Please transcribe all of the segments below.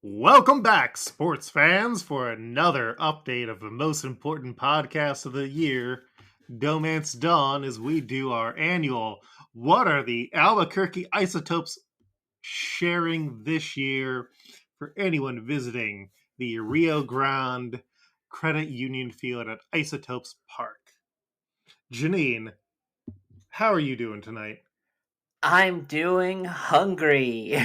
Welcome back, sports fans, for another update of the most important podcast of the year, DohMance Dawn, as we do our annual What Are the Albuquerque Isotopes Sharing This Year for anyone visiting the Rio Grande Credit Union Field at Isotopes Park. Janine, how are you doing tonight? I'm doing hungry.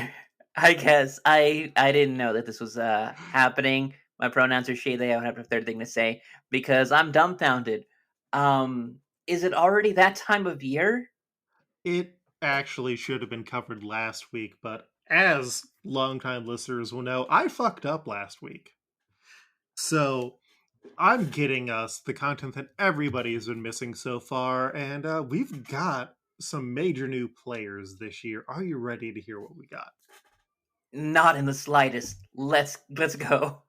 I guess I didn't know that this was happening. My pronouns are she, they. I don't have a third thing to say because I'm dumbfounded. Um, is it already that time of year? It actually should have been covered last week, but as longtime listeners will know, I fucked up last week. So I'm getting us the content that everybody has been missing so far, and we've got some major new players this year. Are you ready to hear what we got? Not in the slightest. Let's go.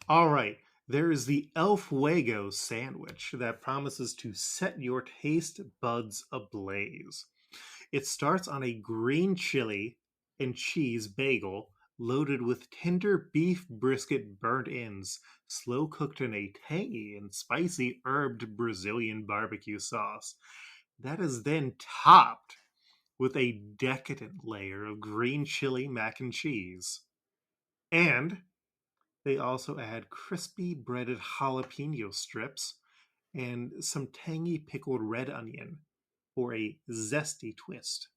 All right. There is the El Fuego sandwich that promises to set your taste buds ablaze. It starts on a green chili and cheese bagel loaded with tender beef brisket burnt ends, slow cooked in a tangy and spicy herbed Brazilian barbecue sauce. That is then topped with a decadent layer of green chili mac and cheese. And they also add crispy breaded jalapeno strips and some tangy pickled red onion for a zesty twist.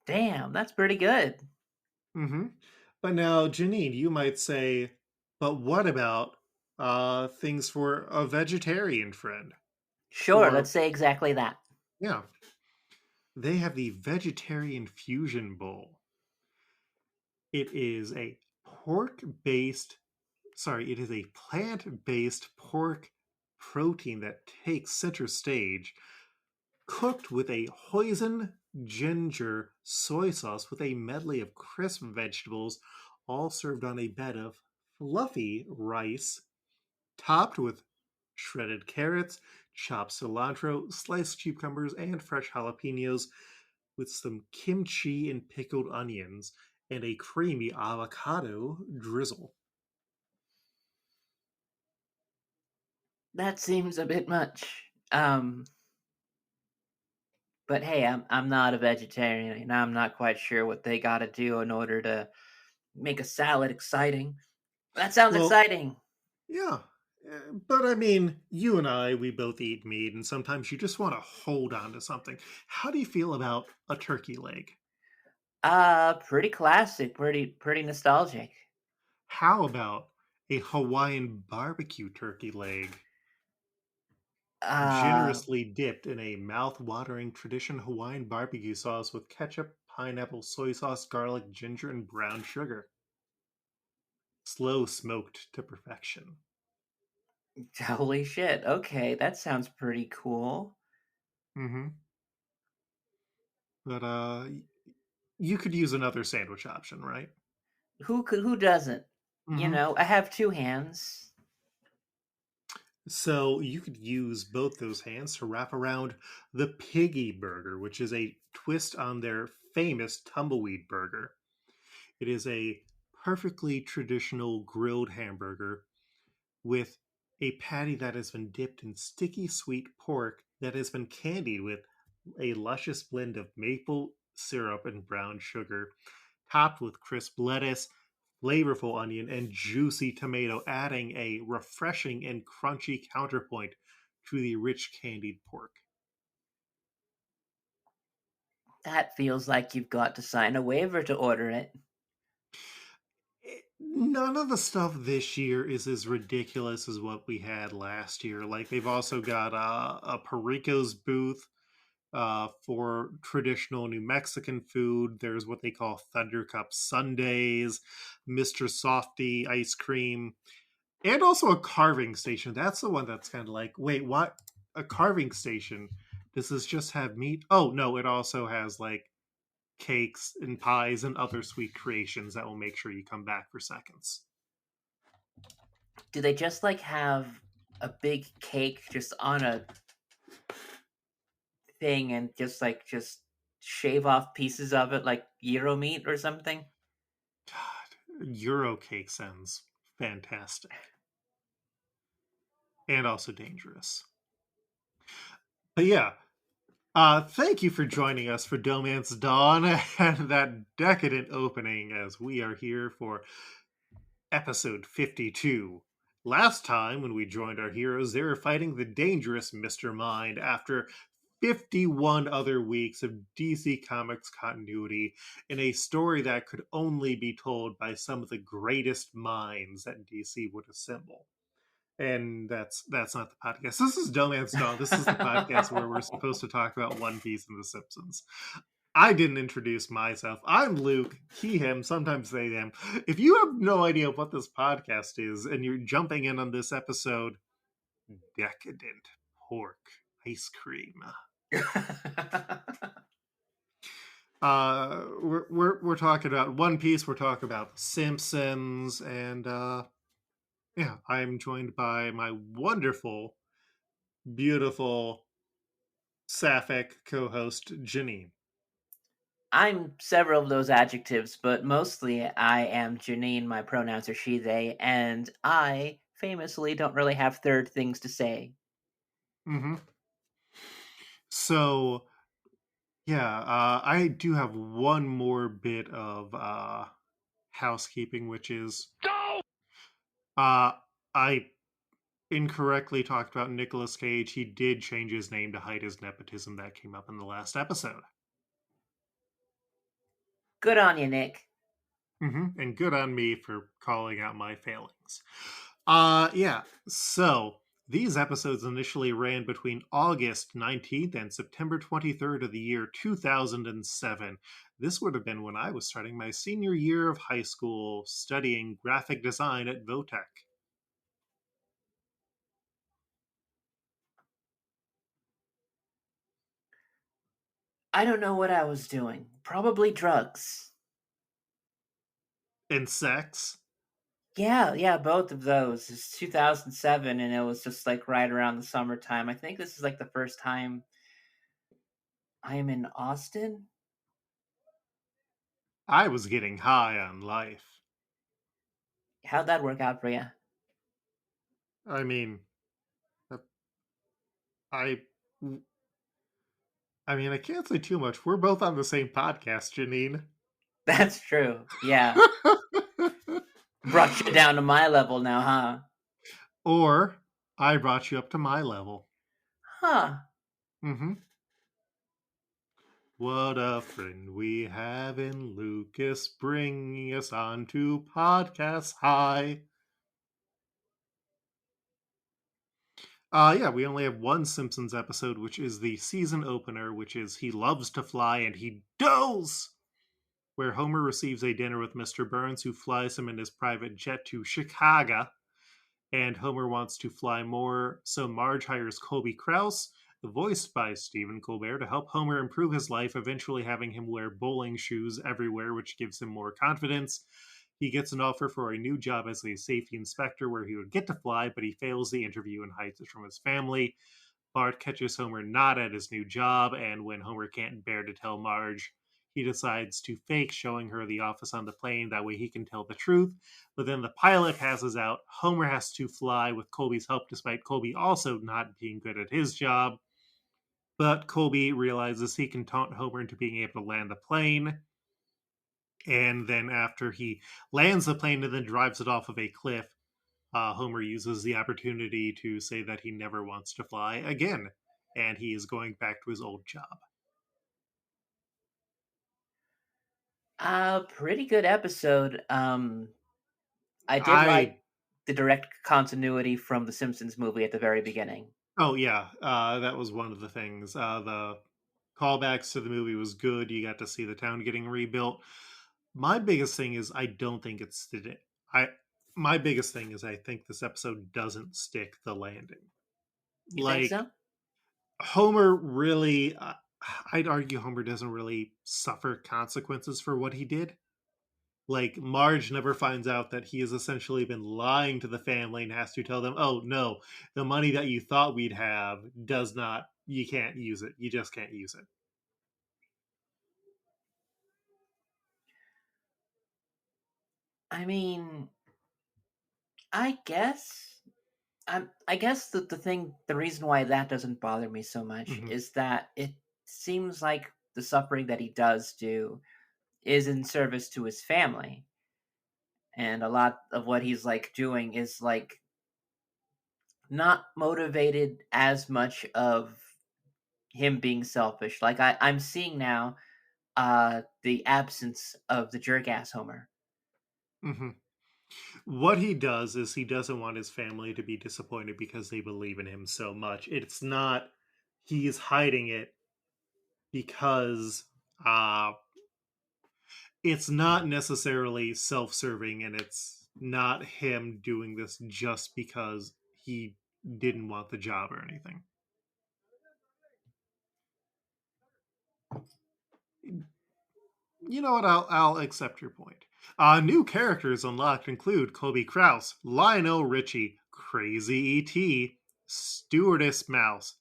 Damn, that's pretty good. Mm-hmm. But now, Janine, you might say, but what about things for a vegetarian friend? Sure, Or, let's say exactly that. yeah, they have the Vegetarian Fusion Bowl. It is a it is a plant based pork protein that takes center stage, cooked with a hoisin ginger soy sauce with a medley of crisp vegetables, all served on a bed of fluffy rice, topped with shredded carrots, chopped cilantro, sliced cucumbers, and fresh jalapenos, with some kimchi and pickled onions, and a creamy avocado drizzle. That seems a bit much. But hey, I'm not a vegetarian, and I'm not quite sure what they got to do in order to make a salad exciting. That sounds Well, exciting. yeah. But I mean, you and I, we both eat meat, and sometimes you just want to hold on to something. How do you feel about a turkey leg? Pretty classic, pretty nostalgic. How about a Hawaiian barbecue turkey leg, Uh, generously dipped in a mouth-watering tradition Hawaiian barbecue sauce with ketchup, pineapple, soy sauce, garlic, ginger, and brown sugar, slow smoked to perfection? holy shit. Okay, that sounds pretty cool. Mm-hmm. But you could use another sandwich option, right? Who doesn't? You Mm-hmm. know, I have two hands. So you could use both those hands to wrap around the Piggy Burger, which is a twist on their famous tumbleweed burger. It is a perfectly traditional grilled hamburger with a patty that has been dipped in sticky sweet pork that has been candied with a luscious blend of maple syrup and brown sugar, topped with crisp lettuce, flavorful onion, and juicy tomato, adding a refreshing and crunchy counterpoint to the rich candied pork. That feels like you've got to sign a waiver to order it. None of the stuff this year is as ridiculous as what we had last year. Like they've also got a Perico's booth for traditional New Mexican food. There's what they call Thunder Cup Sundays, Mr. Softy ice cream, and also a carving station. That's the one that's kind of like, wait, what? A carving station? Does this just have meat? Oh no, it also has like cakes and pies and other sweet creations that will make sure you come back for seconds. Do they just like have a big cake just on a thing and just shave off pieces of it like gyro meat or something? God, Euro cake sounds fantastic and also dangerous. But yeah, thank you for joining us for DohMance Dawn and that decadent opening as we are here for episode 52. Last time, when we joined our heroes, they were fighting the dangerous Mr. Mind after 51 other weeks of DC Comics continuity in a story that could only be told by some of the greatest minds that DC would assemble. And that's not the podcast. This is DohMance Dawn. This is the podcast where we're supposed to talk about One Piece and The Simpsons. I didn't introduce myself. I'm Luke, he, him, sometimes they, them. If you have no idea what this podcast is and you're jumping in on this episode, decadent pork ice cream. We're talking about One Piece. We're talking about The Simpsons, and yeah, I'm joined by my wonderful, beautiful, sapphic co-host Janine. I'm several of those adjectives, but mostly I am Janine, my pronouns are she, they, and I famously don't really have third things to say. Mm-hmm. So yeah, I do have one more bit of housekeeping, which is uh, I incorrectly talked about Nicolas Cage. He did change his name to hide his nepotism. That came up in the last episode. Good on you, Nick. And good on me for calling out my failings. Yeah, so these episodes initially ran between August 19th and September 23rd of the year 2007. This would have been when I was starting my senior year of high school studying graphic design at Votech. I don't know what I was doing. Probably drugs. And sex. Yeah, both of those. It's 2007, and it was just like right around the summertime. I think this is like the first time I am in Austin. I was getting high on life. How'd that work out for you? I mean, I I mean, I can't say too much. We're both on the same podcast, Janine. That's true. Yeah. Brought you down to my level now, huh? Or I brought you up to my level. Huh. Mm-hmm. What a friend we have in Lucas, bringing us on to Podcast High. Yeah, we only have one Simpsons episode, which is the season opener, which is He Loves to Fly and He Does, where Homer receives a dinner with Mr. Burns, who flies him in his private jet to Chicago. And Homer wants to fly more, so Marge hires Colby Krause, voiced by Stephen Colbert, to help Homer improve his life, eventually having him wear bowling shoes everywhere, which gives him more confidence. He gets an offer for a new job as a safety inspector where he would get to fly, but he fails the interview and hides it from his family. Bart catches Homer not at his new job, and when Homer can't bear to tell Marge, he decides to fake showing her the office on the plane. That way he can tell the truth. But then the pilot passes out. Homer has to fly with Colby's help, despite Colby also not being good at his job. But Colby realizes he can taunt Homer into being able to land the plane. And then after he lands the plane and then drives it off of a cliff, Homer uses the opportunity to say that he never wants to fly again, and he is going back to his old job. Pretty good episode. I did like I the direct continuity from the Simpsons movie at the very beginning. Oh yeah, that was one of the things. The callbacks to the movie was good. You got to see the town getting rebuilt. My biggest thing is I don't think it's I. My biggest thing is I think this episode doesn't stick the landing. You think Like so? Homer really, I'd argue Homer doesn't really suffer consequences for what he did. Like, Marge never finds out that he has essentially been lying to the family and has to tell them, oh, no, the money that you thought we'd have does not, you can't use it. You just can't use it. I mean, I guess I guess the reason why that doesn't bother me so much Mm-hmm. is that it seems like the suffering that he does do is in service to his family, and a lot of what he's like doing is like not motivated as much of him being selfish. Like I'm seeing now the absence of the jerk ass Homer. Mm-hmm. What he does is he doesn't want his family to be disappointed because they believe in him so much. It's not he's hiding it because uh it's not necessarily self-serving, and it's not him doing this just because he didn't want the job or anything. You know what? I'll accept your point. New characters unlocked include Kobe Kraus, Lionel Richie, Crazy ET, Stewardess Mouse,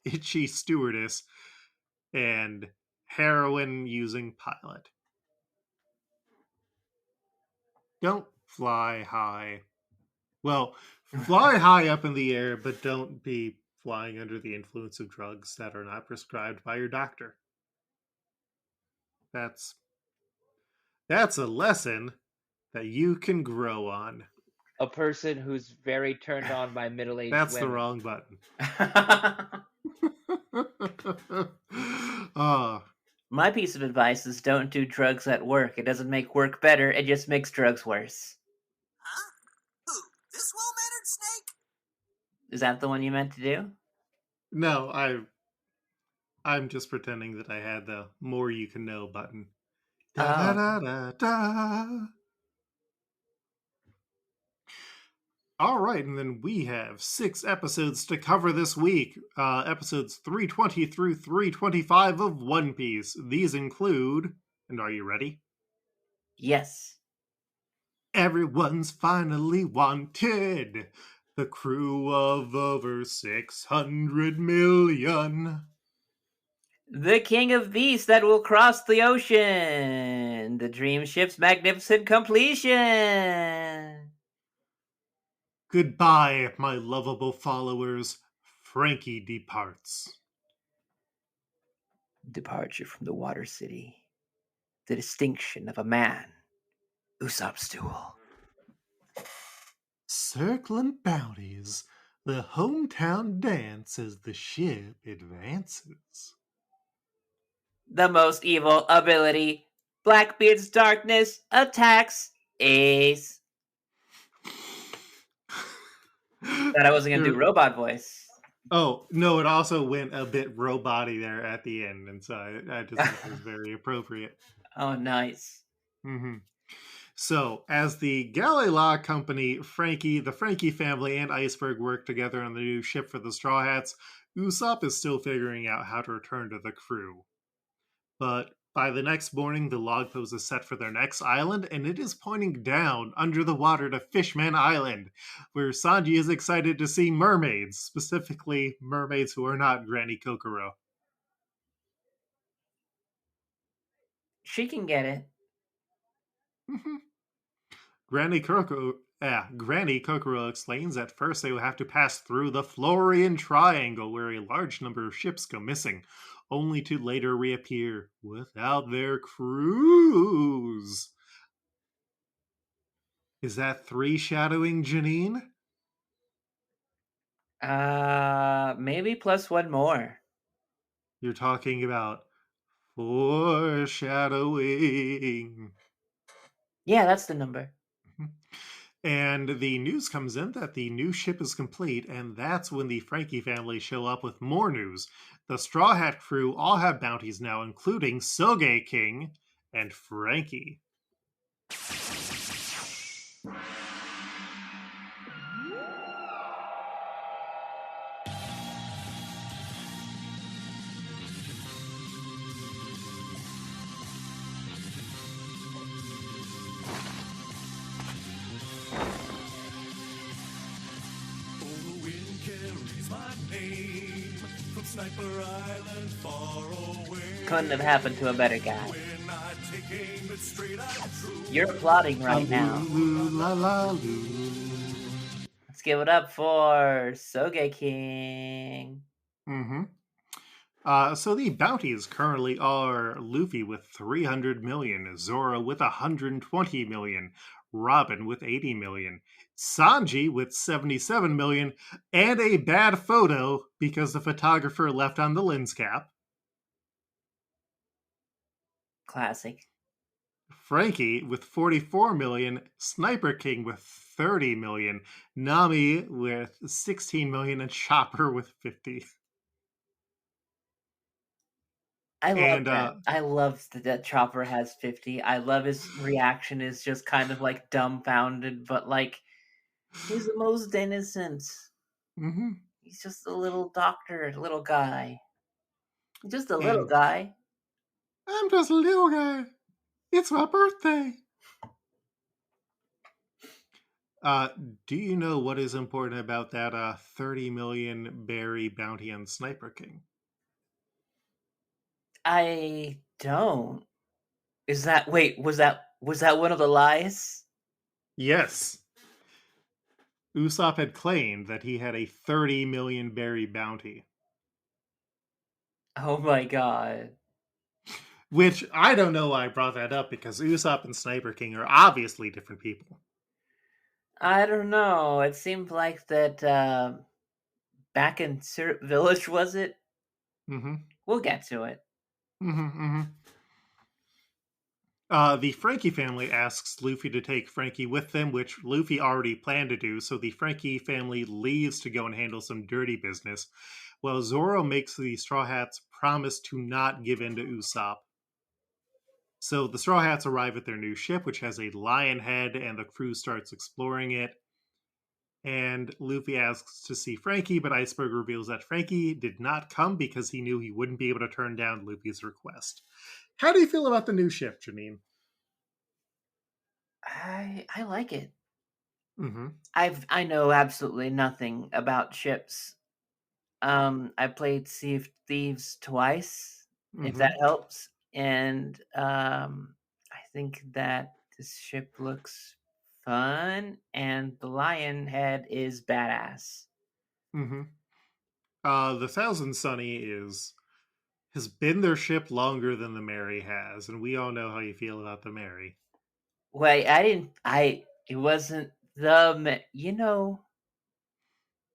Itchy Stewardess, and Heroin Using Pilot. Don't fly high. Well, fly high up in the air, but don't be flying under the influence of drugs that are not prescribed by your doctor. That's a lesson that you can grow on. A person who's very turned on by middle-aged That's the women. wrong button. uh, My piece of advice is don't do drugs at work. It doesn't make work better, it just makes drugs worse. Huh? Who? This well-mannered snake? Is that the one you meant to do? no, I'm just pretending that I had the more you can know button. Da da da da da. All right, and then we have 6 episodes to cover this week. Episodes 320 through 325 of One Piece. These include, and are you ready? Yes. Everyone's finally wanted. The crew of over 600 million. The King of Beasts that will cross the ocean. The Dream Ship's magnificent completion. Goodbye, my lovable followers. Frankie departs. Departure from the Water City. The distinction of a man. Usopp's duel. Circling bounties. The hometown dance as the ship advances. The most evil ability. Blackbeard's darkness attacks Ace. Thought I wasn't going to do robot voice. Oh, no, it also went a bit robot-y there at the end, and so I just think it was very appropriate. Oh, nice. Mm-hmm. So, as the Galila Company, the Frankie family, and Iceberg work together on the new ship for the Straw Hats, Usopp is still figuring out how to return to the crew. But by the next morning, the log post is set for their next island, and it is pointing down under the water to Fishman Island, where Sanji is excited to see mermaids, specifically mermaids who are not Granny Kokoro. She can get it. Granny Kokoro explains that first they will have to pass through the Florian Triangle, where a large number of ships go missing, only to later reappear without their crews. Is that Threeshadowing, Janine? Maybe plus one more. You're talking about foreshadowing. Yeah, that's the number. And the news comes in that the new ship is complete, and that's when the Frankie family show up with more news. The Straw Hat crew all have bounties now, including Soge King and Frankie. Sniper Island far away. Couldn't have happened to a better guy. We're not taking it straight out true. You're applauding right now. Loo, la, la, loo. Let's give it up for Soge King. Mm-hmm. So the bounties currently are Luffy with 300 million, Zoro with 120 million, Robin with 80 million, Sanji with 77 million, and a bad photo because the photographer left on the lens cap. Classic. Frankie with 44 million, Sniper King with 30 million, Nami with 16 million, and Chopper with 50. I love And, that. I love that Chopper has 50. I love his reaction is just kind of like dumbfounded, but like he's the most innocent. Mm-hmm. He's just a little doctor, little guy. Just a little And- guy. I'm just a little guy. It's my birthday. Do you know what is important about that 30 million berry bounty on Sniper King? I don't. Is that wait, was that one of the lies? Yes. Usopp had claimed that he had a 30 million berry bounty. Oh my god. Which, I don't know why I brought that up, because Usopp and Sniper King are obviously different people. I don't know. It seemed like that back in Syrup Village, was it? Mm-hmm. We'll get to it. Mm-hmm, the Frankie family asks Luffy to take Frankie with them, which Luffy already planned to do, so the Frankie family leaves to go and handle some dirty business, while Zoro makes the Straw Hats promise to not give in to Usopp. So the Straw Hats arrive at their new ship, which has a lion head, and the crew starts exploring it. And Luffy asks to see Frankie, but Iceberg reveals that Frankie did not come because he knew he wouldn't be able to turn down Luffy's request. How do you feel about the new ship, Janine? I like it. Mm-hmm. I know absolutely nothing about ships. I played Sea of Thieves twice, if that helps. And I think that this ship looks fun, and the lion head is badass. Mm-hmm. The Thousand Sunny has been their ship longer than the Mary has, and we all know how you feel about the Mary. Wait, it wasn't you know,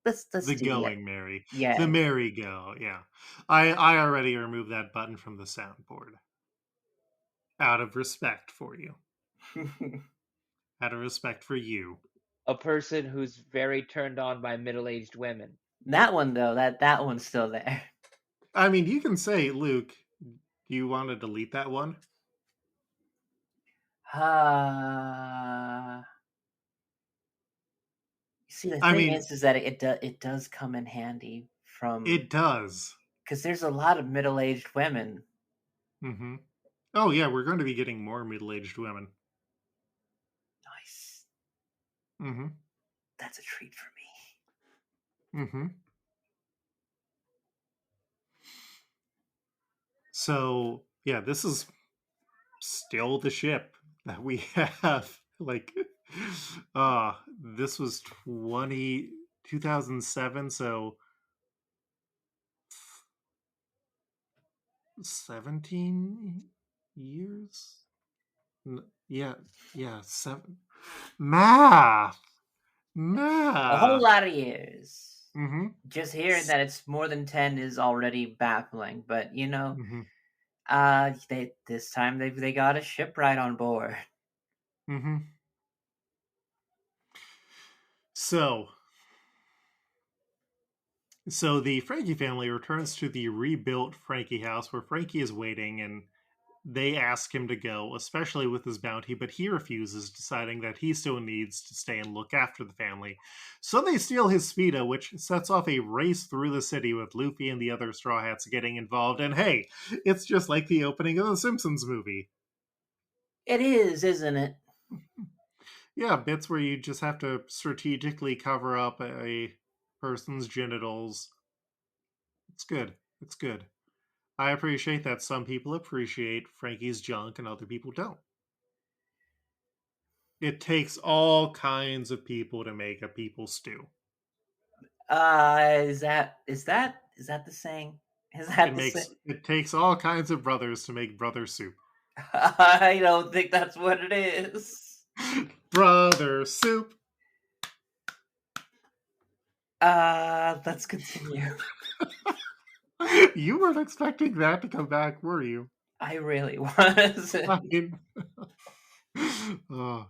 let's The do Going Mary. yeah. The Mary Go, yeah. I already removed that button from the soundboard. Out of respect for you. Out of respect for you. A person who's very turned on by middle-aged women. That one though, that one's still there. I mean, you can say, Luke, do you want to delete that one? See, the I thing mean, is that it does come in handy from it does. because there's a lot of middle-aged women. Mm-hmm. Oh, yeah, we're going to be getting more middle-aged women. Nice. Mm-hmm. That's a treat for me. Mm-hmm. So, yeah, this is still the ship that we have. Like, this was 2007, so 17 years? Yeah, 7. Math! A whole lot of years. Mm-hmm. Just hearing that it's more than 10 is already baffling, but you know, Mm-hmm. this time they got a shipwright on board. Mm-hmm. So the Frankie family returns to the rebuilt Frankie house where Frankie is waiting, and they ask him to go, especially with his bounty, but he refuses, deciding that he still needs to stay and look after the family. So they steal his Speedo, which sets off a race through the city with Luffy and the other Straw Hats getting involved. And hey, it's just like the opening of the Simpsons movie. It is, isn't it? Yeah, bits where you just have to strategically cover up a person's genitals. It's good. It's good. I appreciate that some people appreciate Frankie's junk and other people don't. It takes all kinds of people to make a people stew. Is that the saying? Is that the saying? It takes all kinds of brothers to make brother soup. I don't think that's what it is. Brother soup. Let's continue. You weren't expecting that to come back, were you? I really was. I mean, oh.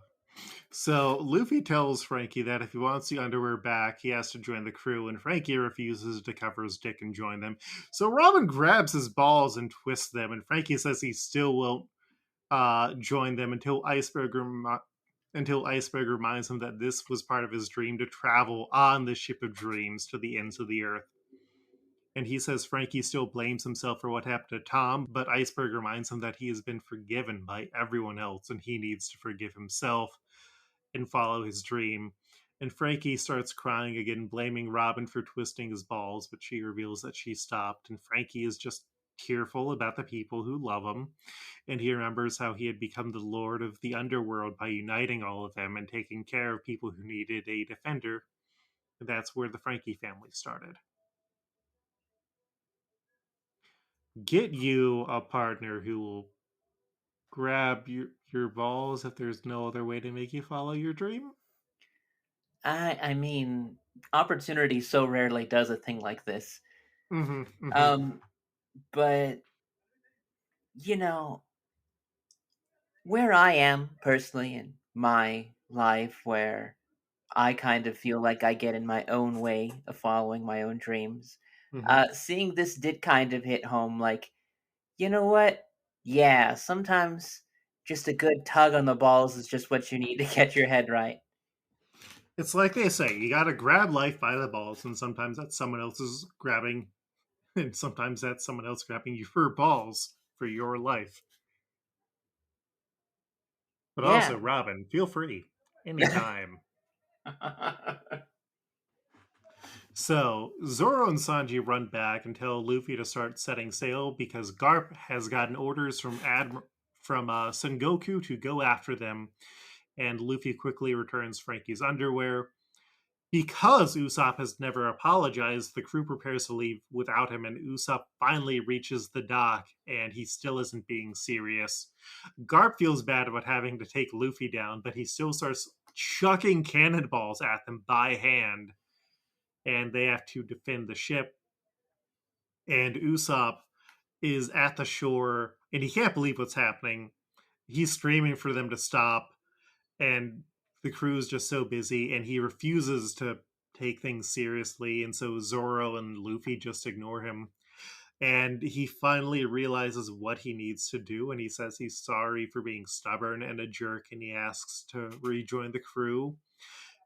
So Luffy tells Frankie that if he wants the underwear back, he has to join the crew, and Frankie refuses to cover his dick and join them. So Robin grabs his balls and twists them, and Frankie says he still won't join them until Iceberg reminds him that this was part of his dream to travel on the ship of dreams to the ends of the earth. And he says Frankie still blames himself for what happened to Tom, but Iceberg reminds him that he has been forgiven by everyone else and he needs to forgive himself and follow his dream. And Frankie starts crying again, blaming Robin for twisting his balls, but she reveals that she stopped. And Frankie is just tearful about the people who love him. And he remembers how he had become the lord of the underworld by uniting all of them and taking care of people who needed a defender. And that's where the Frankie family started. Get you a partner who will grab your balls if there's no other way to make you follow your dream. I mean, opportunity so rarely does a thing like this. Mm-hmm. But you know, where I am personally in my life, where I kind of feel like I get in my own way of following my own dreams. Seeing this did kind of hit home. Like, you know what? Yeah, sometimes just a good tug on the balls is just what you need to get your head right. It's like they say, you gotta grab life by the balls, and sometimes that's someone else's grabbing, and sometimes that's someone else grabbing your balls for your life. But Yeah. also, Robin, feel free anytime. So Zoro and Sanji run back and tell Luffy to start setting sail because Garp has gotten orders from Sengoku to go after them, and Luffy quickly returns Frankie's underwear. Because Usopp has never apologized, the crew prepares to leave without him, and Usopp finally reaches the dock, and he still isn't being serious. Garp feels bad about having to take Luffy down, but he still starts chucking cannonballs at them by hand, and they have to defend the ship. And Usopp is at the shore, and he can't believe what's happening. He's screaming for them to stop, and the crew's just so busy, and he refuses to take things seriously, and so Zoro and Luffy just ignore him. And he finally realizes what he needs to do, and he says he's sorry for being stubborn and a jerk, and he asks to rejoin the crew,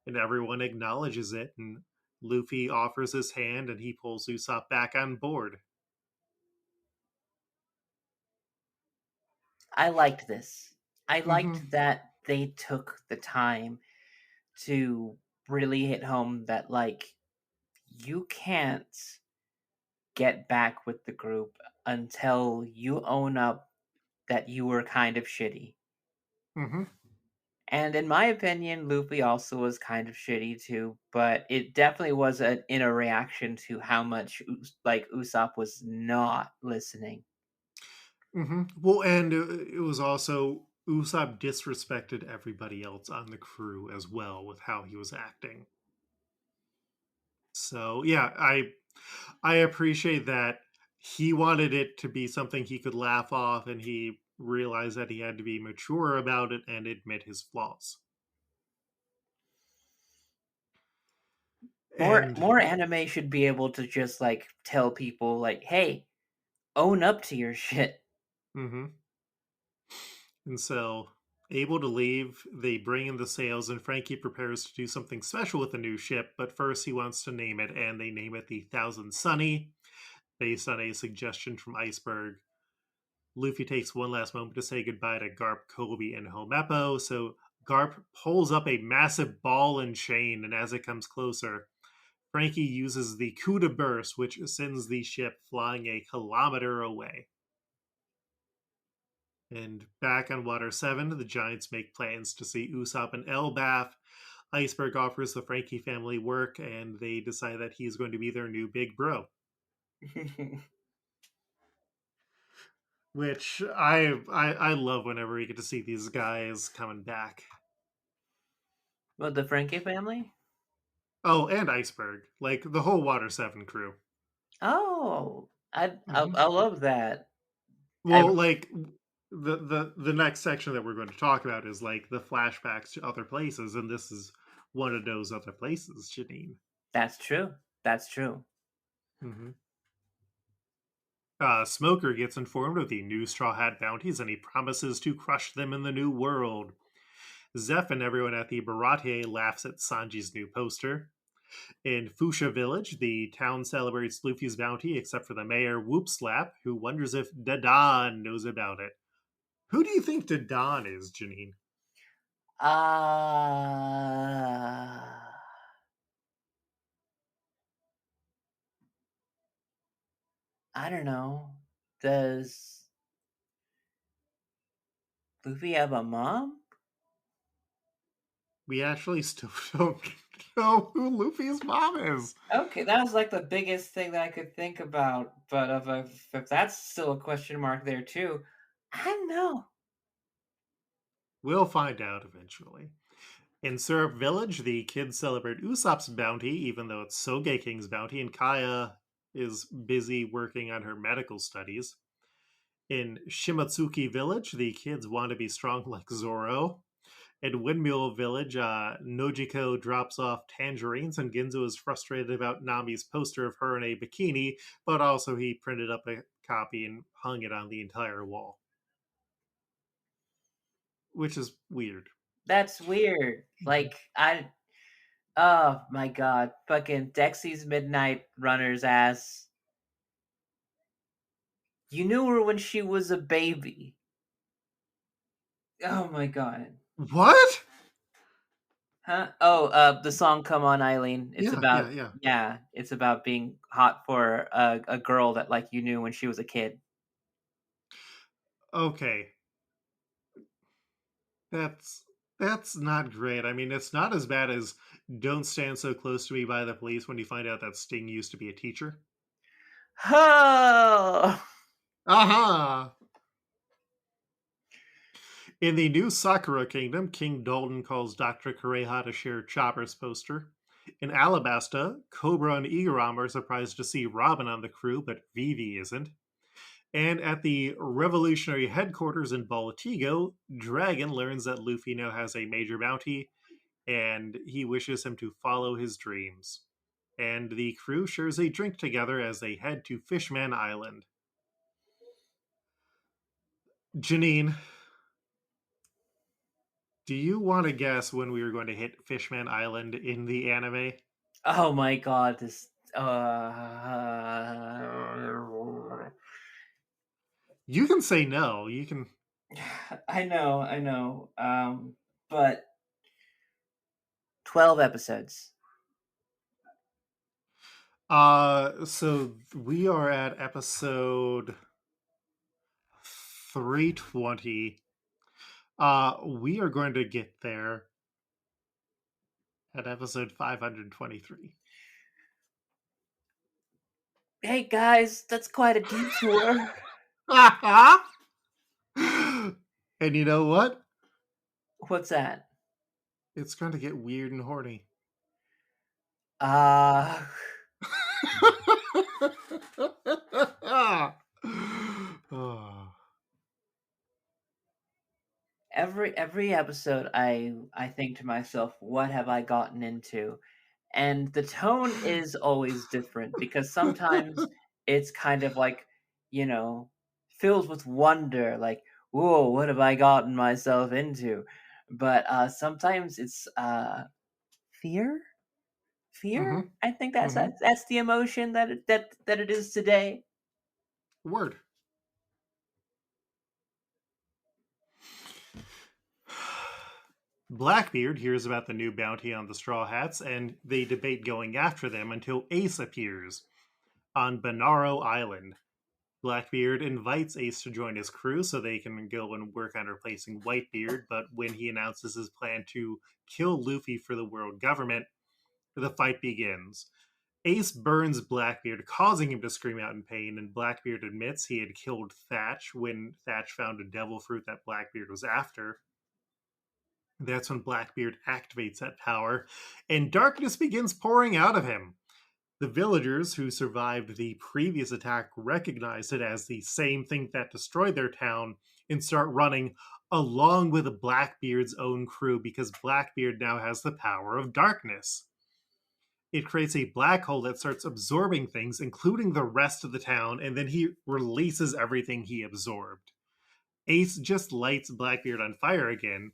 and everyone acknowledges it, and Luffy offers his hand, and he pulls Usopp back on board. I liked this. I liked that they took the time to really hit home that, like, you can't get back with the group until you own up that you were kind of shitty. And in my opinion, Luffy also was kind of shitty too, but it definitely was in a reaction to how much Usopp was not listening. Well, and it was also Usopp disrespected everybody else on the crew as well with how he was acting. So yeah, I appreciate that he wanted it to be something he could laugh off, and he realized that he had to be mature about it and admit his flaws. More anime should be able to just like tell people like, "Hey, own up to your shit." And so, able to leave, they bring in the sails, and Frankie prepares to do something special with the new ship, but first he wants to name it, and they name it the Thousand Sunny, based on a suggestion from Iceberg. Luffy takes one last moment to say goodbye to Garp, Kobe, and Homepo, so Garp pulls up a massive ball and chain, and as it comes closer, Frankie uses the coup de burst, which sends the ship flying a kilometer away. And back on Water 7, the Giants make plans to see Usopp and Elbaf. Iceberg offers the Frankie family work, and they decide that he's going to be their new big bro. Which I love whenever we get to see these guys coming back. Well, the Frankie family? Oh, and Iceberg. Like, the whole Water 7 crew. Oh, I Mhm. love that. Well, like, the next section that we're going to talk about is, like, the flashbacks to other places, and this is one of those other places, Janine. That's true. That's true. Mm-hmm. Smoker gets informed of the new Straw Hat bounties, and he promises to crush them in the new world. Zeph and everyone at the Baratier laughs at Sanji's new poster. In Fuchsia Village, the town celebrates Luffy's bounty, except for the mayor, Whoopslap, who wonders if Dadan knows about it. Who do you think Dadan is, Janine? I don't know. Does Luffy have a mom? We actually still don't know who Luffy's mom is. Okay, that was like the biggest thing that I could think about. But if that's still a question mark there too, I don't know. We'll find out eventually. In Syrup Village, the kids celebrate Usopp's bounty, even though it's Soge King's bounty, and Kaya is busy working on her medical studies. In Shimatsuki Village, the kids want to be strong like Zoro. In Windmill Village, Nojiko drops off tangerines, and Ginzo is frustrated about Nami's poster of her in a bikini, but also he printed up a copy and hung it on the entire wall. Which is weird. That's weird. Like oh my god, fucking Dexy's Midnight Runner's ass. You knew her when she was a baby. Oh my god. What? Huh? Oh, the song "Come On, Eileen." It's about yeah. it's about being hot for a girl that like you knew when she was a kid. Okay. That's not great. I mean, it's not as bad as "Don't Stand So Close to Me" by the Police when you find out that Sting used to be a teacher. Oh. Aha! In the new Sakura Kingdom, King Dalton calls Dr. Kureha to share Chopper's poster. In Alabasta, Cobra and Igaram are surprised to see Robin on the crew, but Vivi isn't. And at the revolutionary headquarters in Bolatigo, Dragon learns that Luffy now has a major bounty, and he wishes him to follow his dreams. And the crew shares a drink together as they head to Fishman Island. Janine, do you want to guess when we are going to hit Fishman Island in the anime? Oh my god, this You can say no. You can. I know. But 12 episodes. So we are at episode 320. We are going to get there at episode 523. Hey guys, that's quite a detour. And you know what? What's that? It's going to get weird and horny. Every episode I think to myself, what have I gotten into? And the tone is always different because sometimes it's kind of like, filled with wonder, like, whoa, what have I gotten myself into? But sometimes it's fear. Mm-hmm. I think that's the emotion that it is today. Word. Blackbeard hears about the new bounty on the Straw Hats, and they debate going after them until Ace appears on Bonaro Island. Blackbeard invites Ace to join his crew so they can go and work on replacing Whitebeard, but when he announces his plan to kill Luffy for the world government, the fight begins. Ace burns Blackbeard, causing him to scream out in pain, and Blackbeard admits he had killed Thatch when Thatch found a devil fruit that Blackbeard was after. That's when Blackbeard activates that power, and darkness begins pouring out of him. The villagers who survived the previous attack recognize it as the same thing that destroyed their town and start running along with Blackbeard's own crew because Blackbeard now has the power of darkness. It creates a black hole that starts absorbing things, including the rest of the town, and then he releases everything he absorbed. Ace just lights Blackbeard on fire again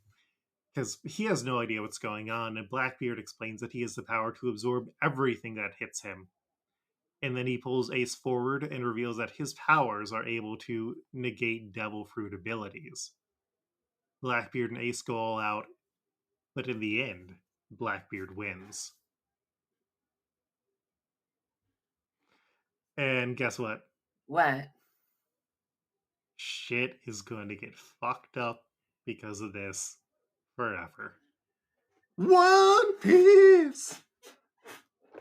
because he has no idea what's going on, and Blackbeard explains that he has the power to absorb everything that hits him. And then he pulls Ace forward and reveals that his powers are able to negate devil fruit abilities. Blackbeard and Ace go all out, but in the end, Blackbeard wins. And guess what? What? Shit is going to get fucked up because of this forever. One Piece!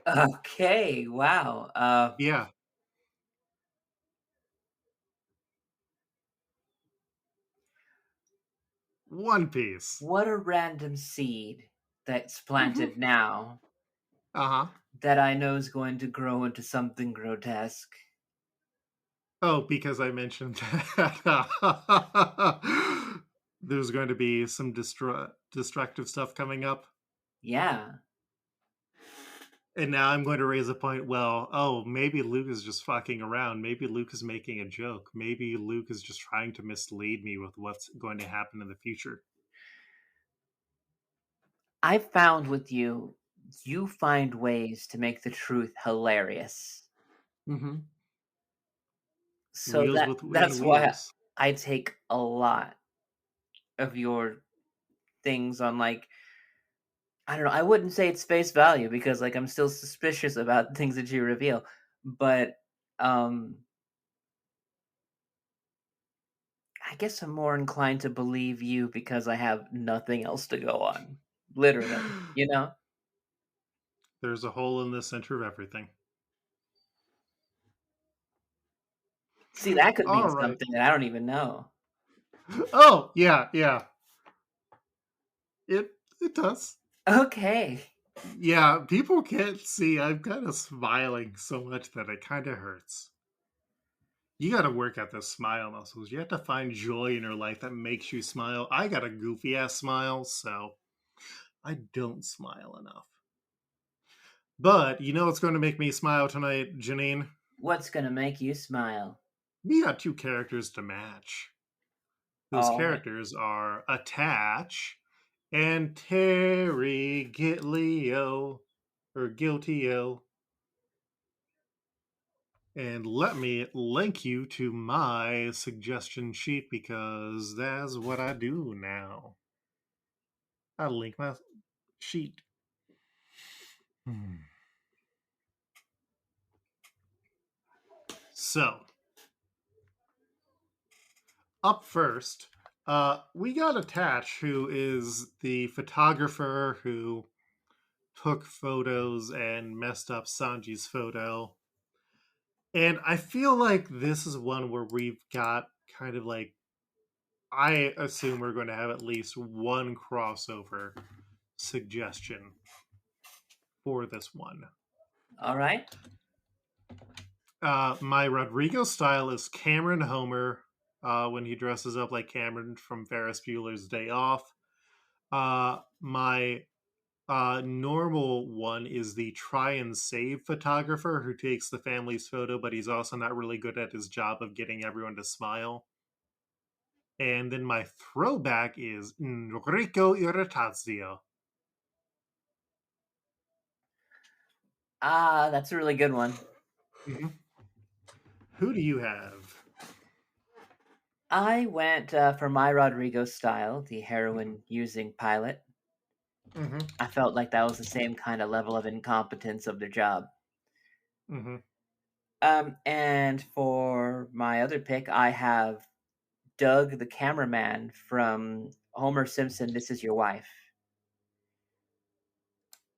Okay, wow. Yeah. One Piece. What a random seed that's planted now Uh-huh. that I know is going to grow into something grotesque. Oh, because I mentioned that there's going to be some destructive stuff coming up. Yeah. And now I'm going to raise a point. Well, oh, maybe Luke is just fucking around. Maybe Luke is making a joke. Maybe Luke is just trying to mislead me with what's going to happen in the future. I found with you, you find ways to make the truth hilarious. Mm-hmm. So Wheels that with that's why wheels. I take a lot of your things on, like, I don't know, I wouldn't say it's face value because, like, I'm still suspicious about things that you reveal, but I guess I'm more inclined to believe you because I have nothing else to go on. Literally, you know? There's a hole in the center of everything. See, that could mean All right. something that I don't even know. Oh, yeah. It does. Okay. Yeah, people can't see. I'm kind of smiling so much that it kind of hurts. You got to work at those smile muscles. You have to find joy in your life that makes you smile. I got a goofy ass smile, so I don't smile enough. But you know what's going to make me smile tonight, Janine? What's gonna make you smile? We got two characters to match. Those All right. characters are Attach and Terry Gitlio, or Guiltio. And let me link you to my suggestion sheet because that's what I do now. I link my sheet. So, up first, we got Attach, who is the photographer who took photos and messed up Sanji's photo. And I feel like this is one where we've got kind of like, I assume we're going to have at least one crossover suggestion for this one. All right. My Rodrigo style is Cameron Homer when he dresses up like Cameron from Ferris Bueller's Day Off. My normal one is the try and save photographer who takes the family's photo, but he's also not really good at his job of getting everyone to smile. And then my throwback is Enrico Irritazio. That's a really good one. Mm-hmm. Who do you have? I went for my Rodrigo style, the heroin using pilot. Mm-hmm. I felt like that was the same kind of level of incompetence of their job. Mm-hmm. And for my other pick, I have Doug, the cameraman from Homer Simpson, This Is Your Wife,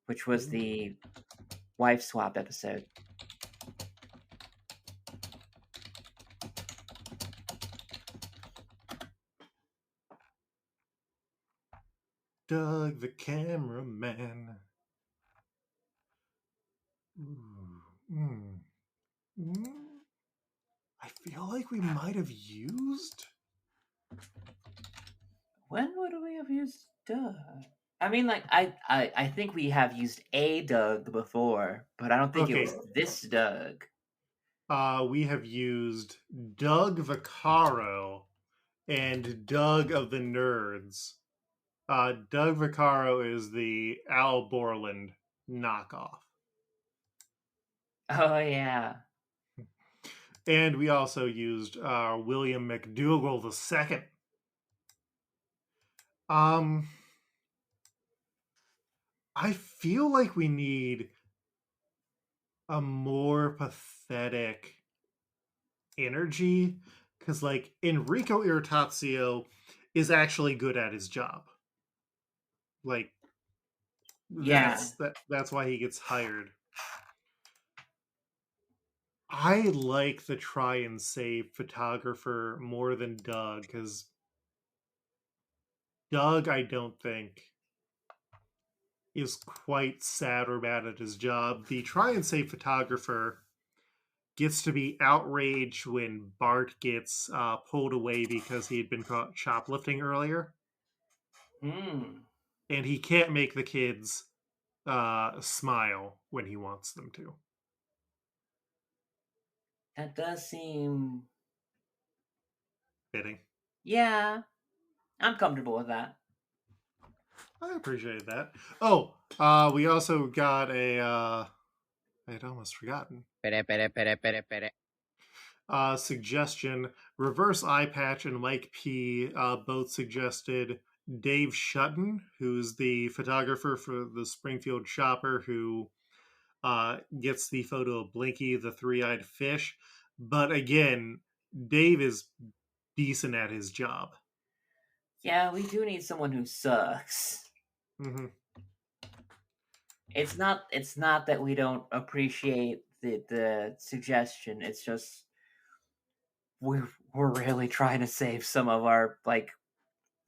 which was the wife swap episode. Doug the cameraman. Ooh. Mm. Mm. I feel like we might have used. When would we have used Doug? I mean, like, I think we have used a Doug before, but I don't think it Okay. was this Doug. We have used Doug Vaccaro and Doug of the Nerds. Doug Vaccaro is the Al Borland knockoff. Oh, yeah. And we also used William McDougall II. I feel like we need a more pathetic energy because, like, Enrico Irritazio is actually good at his job. Like, Yeah. that's why he gets hired. I like the try and save photographer more than Doug because Doug, I don't think, is quite sad or bad at his job. The try and save photographer gets to be outraged when Bart gets pulled away because he had been caught shoplifting earlier, Hmm. and he can't make the kids smile when he wants them to. That does seem. Fitting. Yeah. I'm comfortable with that. I appreciate that. Oh, we also got a. I'd almost forgotten. Suggestion. Reverse Eye Patch and Mike P. Both suggested Dave Shutton, who's the photographer for the Springfield Shopper, who gets the photo of Blinky, the three-eyed fish. But again, Dave is decent at his job. Yeah, we do need someone who sucks. Mm-hmm. It's not that we don't appreciate the suggestion. It's just we're really trying to save some of our like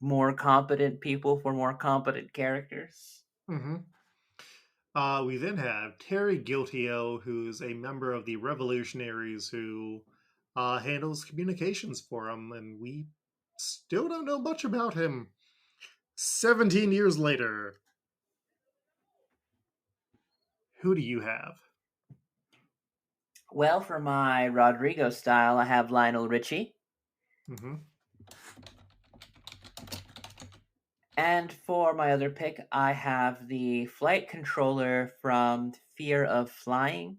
more competent people for more competent characters. Mm-hmm. We then have Terry Giltio, who's a member of the Revolutionaries who handles communications for him, and we still don't know much about him. 17 years later. Who do you have? Well, for my Rodrigo style, I have Lionel Richie. Mm-hmm. And for my other pick, I have the flight controller from Fear of Flying.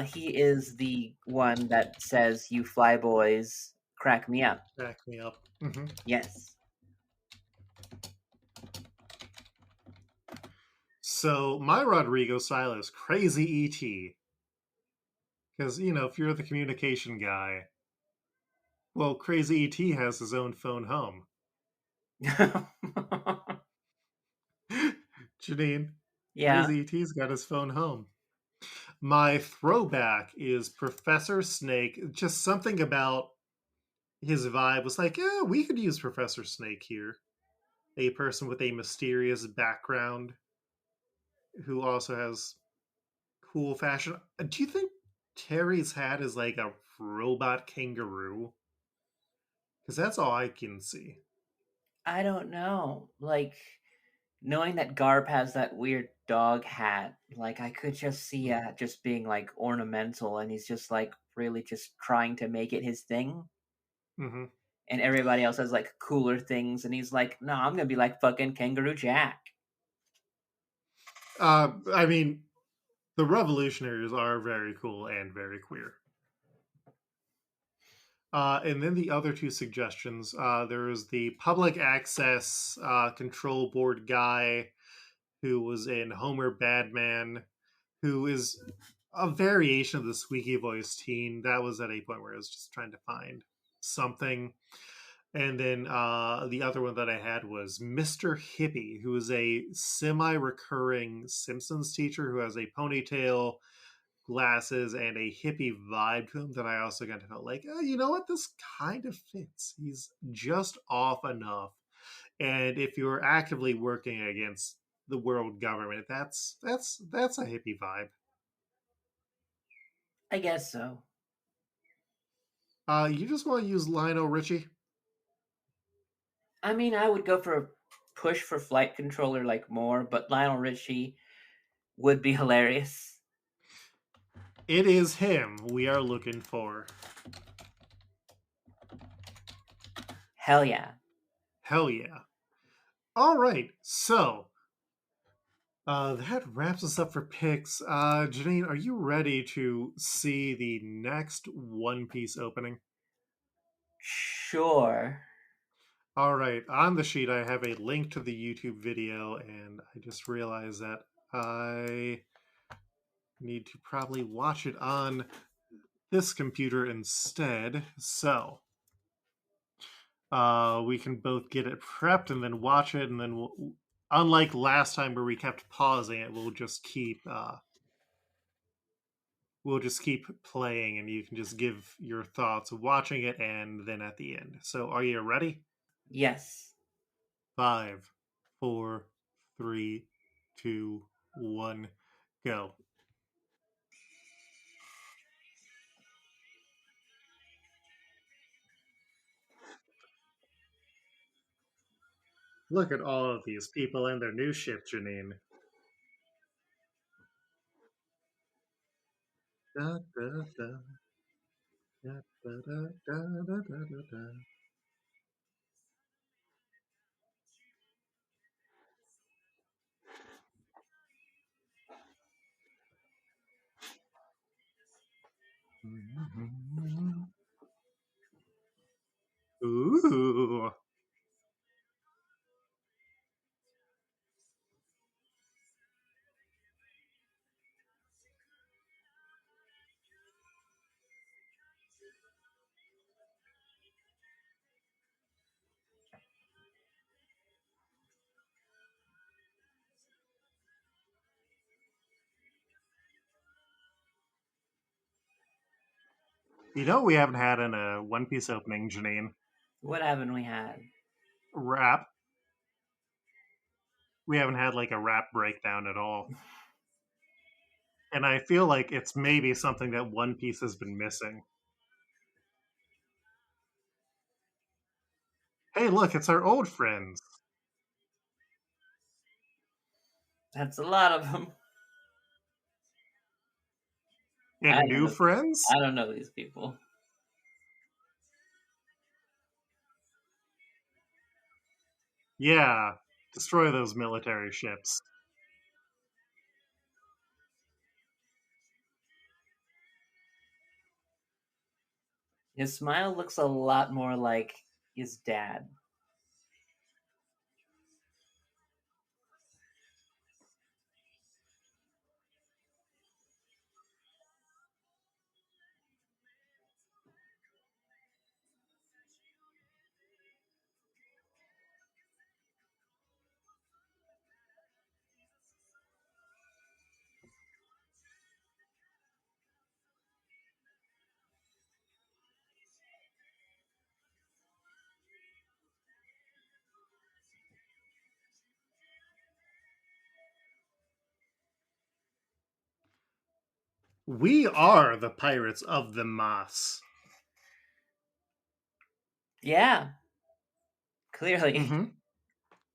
He is the one that says, "You flyboys crack me up." Back me up. Mm-hmm. Yes. So my Rodrigo style is Crazy ET. Because, you know, if you're the communication guy, well, Crazy ET has his own phone home. Janine, Yeah. Crazy ET's got his phone home. My throwback is Professor Snake. Just something about his vibe was like, yeah, we could use Professor Snake here. A person with a mysterious background who also has cool fashion. Do you think Terry's hat is like a robot kangaroo? Because that's all I can see. I don't know. Like, knowing that Garp has that weird dog hat, like, I could just see just being, like, ornamental, and he's just, like, really just trying to make it his thing. Mm-hmm. And everybody else has, like, cooler things, and he's like, no, I'm gonna be like fucking Kangaroo Jack. I mean, the Revolutionaries are very cool and very queer. And then the other two suggestions, there is the public access control board guy who was in Homer Badman, who is a variation of the squeaky voice teen. That was at a point where I was just trying to find something. And then the other one that I had was Mr. Hippie, who is a semi-recurring Simpsons teacher who has a ponytail, glasses, and a hippie vibe to him that I also got to feel like, oh, you know what, this kind of fits. He's just off enough. And if you're actively working against the world government, that's a hippie vibe. I guess so. You just want to use Lionel Richie? I mean, I would go for a push for flight controller like more, but Lionel Richie would be hilarious. It is him we are looking for. Hell yeah. Hell yeah. All right, so that wraps us up for picks. Janine, are you ready to see the next One Piece opening? Sure. All right, on the sheet I have a link to the YouTube video, and I just realized that I need to probably watch it on this computer instead. So we can both get it prepped and then watch it, and then unlike last time where we kept pausing it, we'll just keep playing, and you can just give your thoughts watching it and then at the end. So are you ready? Yes. 5, 4, 3, 2, 1, go. Look at all of these people and their new ship, Janine. Da, da, da. Da, da, da, da, da, da, da. Ooh. You know we haven't had in a One Piece opening, Janine? What haven't we had? Rap. We haven't had like a rap breakdown at all. And I feel like it's maybe something that One Piece has been missing. Hey, look, it's our old friends. That's a lot of them. And new friends? I don't know these people. Yeah, destroy those military ships. His smile looks a lot more like his dad. We are the pirates of the Moss. Yeah. Clearly. Mm-hmm.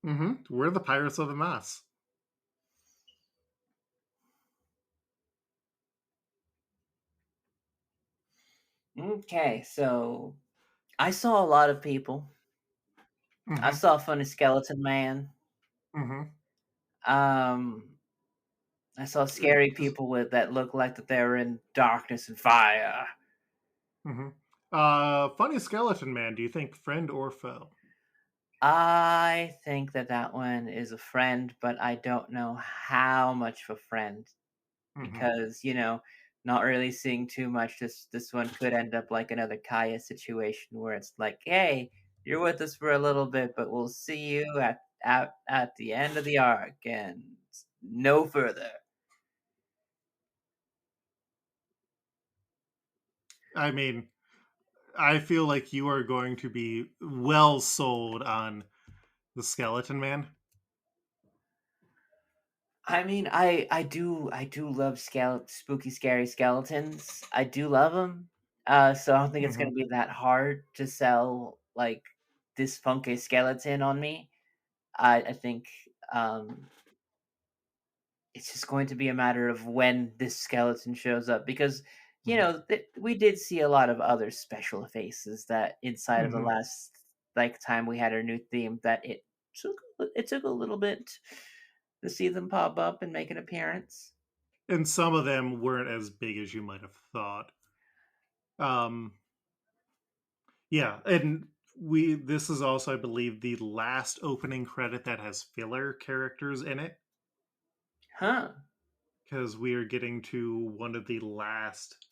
Mm-hmm. We're the pirates of the Moss. Okay, so I saw a lot of people. Mm-hmm. I saw Funny Skeleton Man. Mm-hmm. I saw scary people with that look like that they were in darkness and fire. Mm-hmm. Funny Skeleton Man, do you think friend or foe? I think that one is a friend, but I don't know how much of a friend Mhm. because not really seeing too much. This one could end up like another Kaya situation where it's like, hey, you're with us for a little bit, but we'll see you at the end of the arc and no further. I mean, I feel like you are going to be well sold on the Skeleton Man. I mean, I do love spooky, scary skeletons. I do love them. So I don't think it's Mhm. gonna be that hard to sell like this funky skeleton on me. I think um, it's just going to be a matter of when this skeleton shows up because Mhm. we did see a lot of other special faces that inside of the Mhm. last like time we had our new theme that it took a little bit to see them pop up and make an appearance. And some of them weren't as big as you might have thought. Um, yeah, and we this is also, I believe, the last opening credit that has filler characters in it Huh. because we are getting to one of the last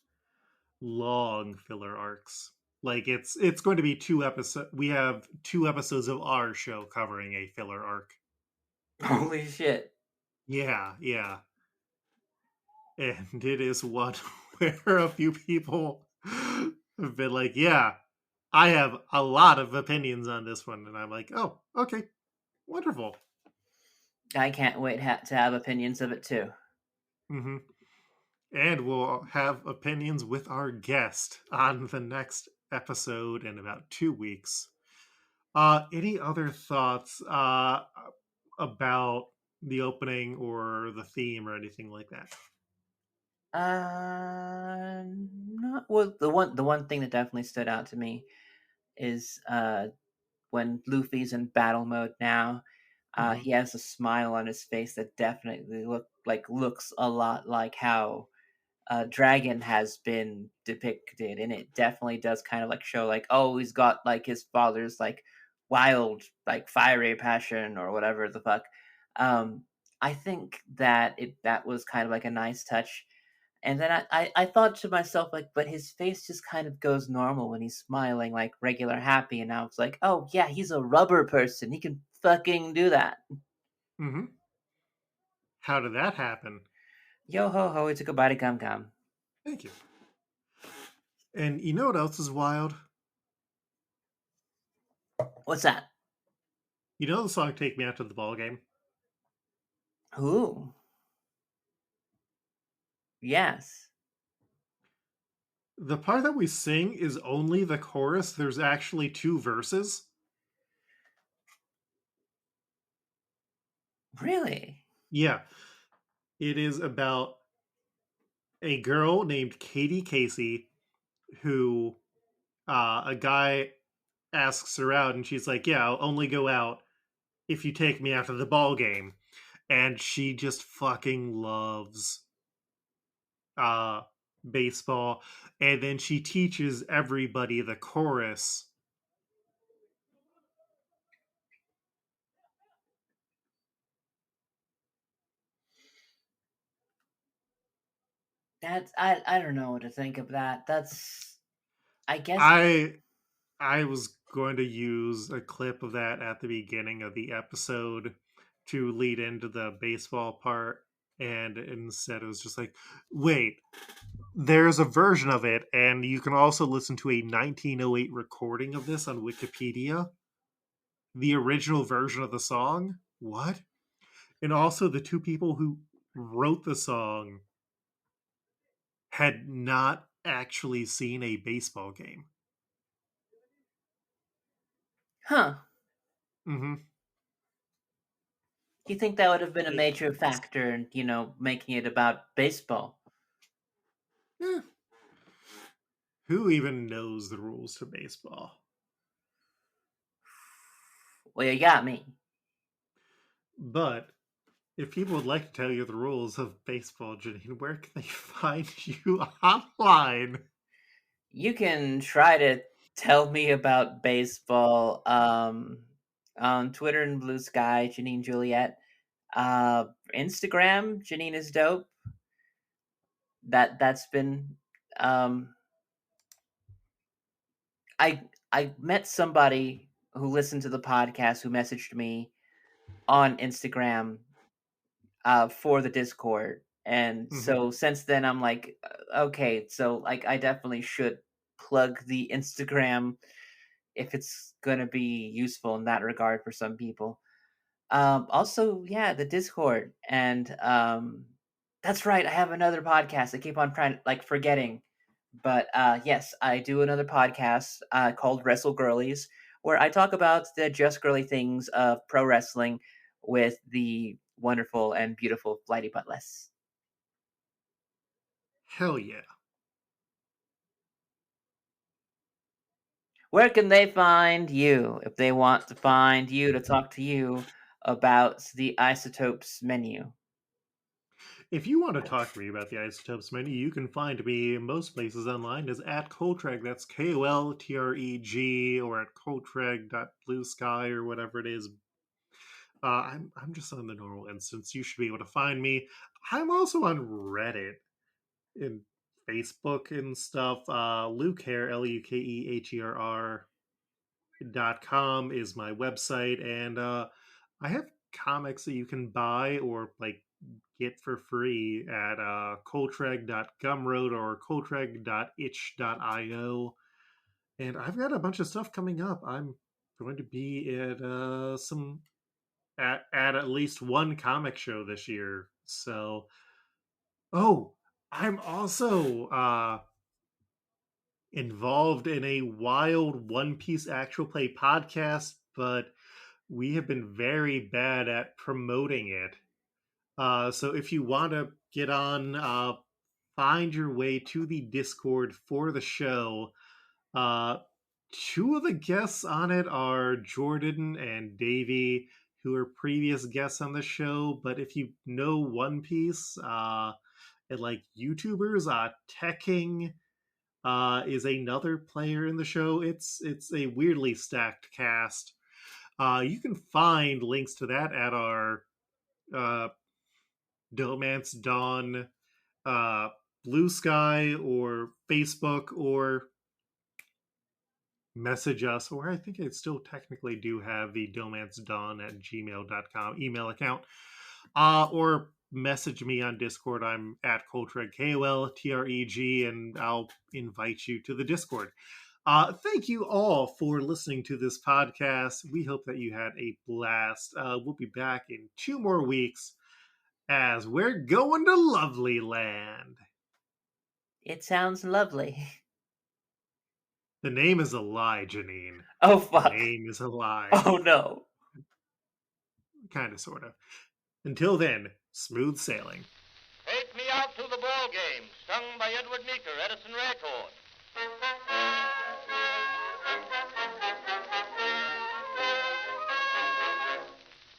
long filler arcs. Like it's going to be 2 episodes. We have 2 episodes of our show covering a filler arc. Holy shit. Yeah, yeah, and it is one where a few people have been like, "Yeah, I have a lot of opinions on this one," and I'm like, "Oh, okay, wonderful." I can't wait to have opinions of it too. Hmm. And we'll have opinions with our guest on the next episode in about 2 weeks. Any other thoughts about the opening or the theme or anything like that? Not well. The one thing that definitely stood out to me is when Luffy's in battle mode now. Hmm. He has a smile on his face that definitely looks a lot like how Dragon has been depicted, and it definitely does kind of like show like, oh, he's got like his father's like wild like fiery passion or whatever the fuck. Um, I think that was kind of like a nice touch. And then I thought to myself, like, but his face just kind of goes normal when he's smiling, like regular happy. And I was like, oh, yeah, he's a rubber person. He can fucking do that. Hmm. How did that happen? Yo ho ho, it's a good body gum gum. Thank you. And you know what else is wild? What's that? You know the song "Take Me Out to the Ball Game"? Ooh, yes. The part that we sing is only the chorus. There's actually 2 verses. Really? Yeah, it is about a girl named Katie Casey who a guy asks her out, and she's like, "Yeah, I'll only go out if you take me after the ball game." And she just fucking loves uh baseball, and then she teaches everybody the chorus. I don't know what to think of that. That's I guess I I was going to use a clip of that at the beginning of the episode to lead into the baseball part, and instead it was just like, wait, there's a version of it, and you can also listen to a 1908 recording of this on Wikipedia. The original version of the song? What? And also, the 2 people who wrote the song had not actually seen a baseball game. huh. Mm-hmm. You think that would have been a It, major factor in, making it about baseball? eh, who even knows the rules to baseball? Well, you got me. But if people would like to tell you the rules of baseball, Janine, where can they find you online? You can try to tell me about baseball. On Twitter and Blue Sky, Janine Juliet. Instagram, Janine is dope. That's been I met somebody who listened to the podcast who messaged me on Instagram for the Discord. And so since then I'm like, okay, so like I definitely should plug the Instagram if it's gonna be useful in that regard for some people. Also, yeah, the Discord, and that's right. I have another podcast. I keep on trying, like, forgetting, but yes, I do another podcast called Wrestle Girlies, where I talk about the just girly things of pro wrestling with the wonderful and beautiful Flighty Buttless. Hell yeah. Where can they find you if they want to find you to talk to you about the Isotopes menu? If you want to talk to me about the Isotopes menu, you can find me most places online as at Coltreg. That's KOLTREG, or at Coltreg.bluesky or whatever it is. I'm just on the normal instance. You should be able to find me. I'm also on Reddit and Facebook and stuff. Lukeher, LUKEHERR.com is my website, and I have comics that you can buy or like get for free at coltreg.gumroad or coltreg.itch.io. And I've got a bunch of stuff coming up. I'm going to be at at least one comic show this year. So, oh, I'm also involved in a wild One Piece actual play podcast, but we have been very bad at promoting it. So if you want to get on, find your way to the Discord for the show. Two of the guests on it are Jordan and Davey, who are previous guests on the show. But if you know One Piece, and like YouTubers, Tekking is another player in the show. It's a weirdly stacked cast. You can find links to that at our DohMance Dawn Blue Sky or Facebook, or message us, or I think I still technically do have the domancedon@gmail.com email account, or message me on Discord. I'm at Coltreg, KOLTREG, and I'll invite you to the Discord. Thank you all for listening to this podcast. We hope that you had a blast. We'll be back in 2 more weeks as we're going to Lovely Land. It sounds lovely. The name is a lie, Janine. Oh, fuck. The name is a lie. Oh, no. Kind of, sort of. Until then, smooth sailing. Take me out to the ball game, sung by Edward Meeker, Edison Record.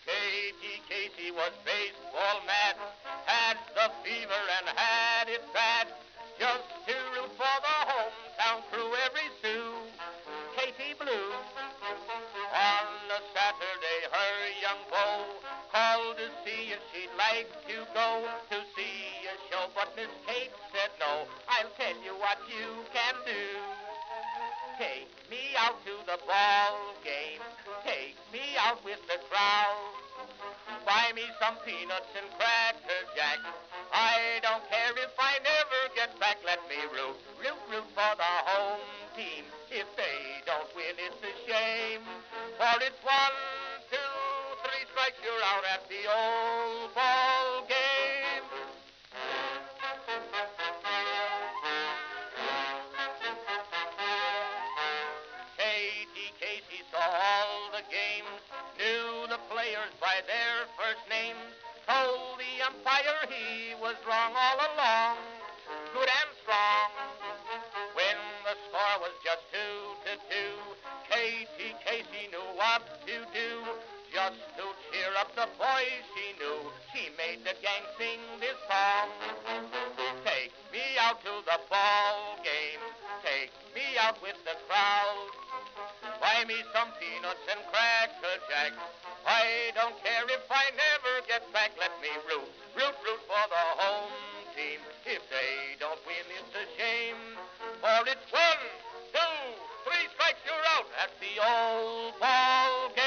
Katie Casey was baseball mad, had the fever and had it bad. Just to root for the hometown crew, every Sue, Katie Blue. On a Saturday, her young beau called to see if she'd like to go to see a show, but Miss Kate said no. I'll tell you what you can do. Take me out to the ball game. Take me out with the crowd. Buy me some peanuts and Cracker Jack. I don't care if I never get back. Let me root for the home team. If they don't win, it's a shame. For it's 1, 2, 3 strikes, you're out at the old ball game. Katie Casey saw all the games, knew the players by their first names, told the umpire he was wrong all along, good and strong. When the score was just 2-2, Katie Casey knew what to do. Just to cheer up the boys she knew, she made the gang sing this song. Take me out to the ball game, take me out with the crowd. Buy Buy me some peanuts and Cracker Jack. I don't care if I never get back. Let me root for the home team. If they don't win, it's a shame. For it's 1, 2, 3 strikes, you're out at the old ball game.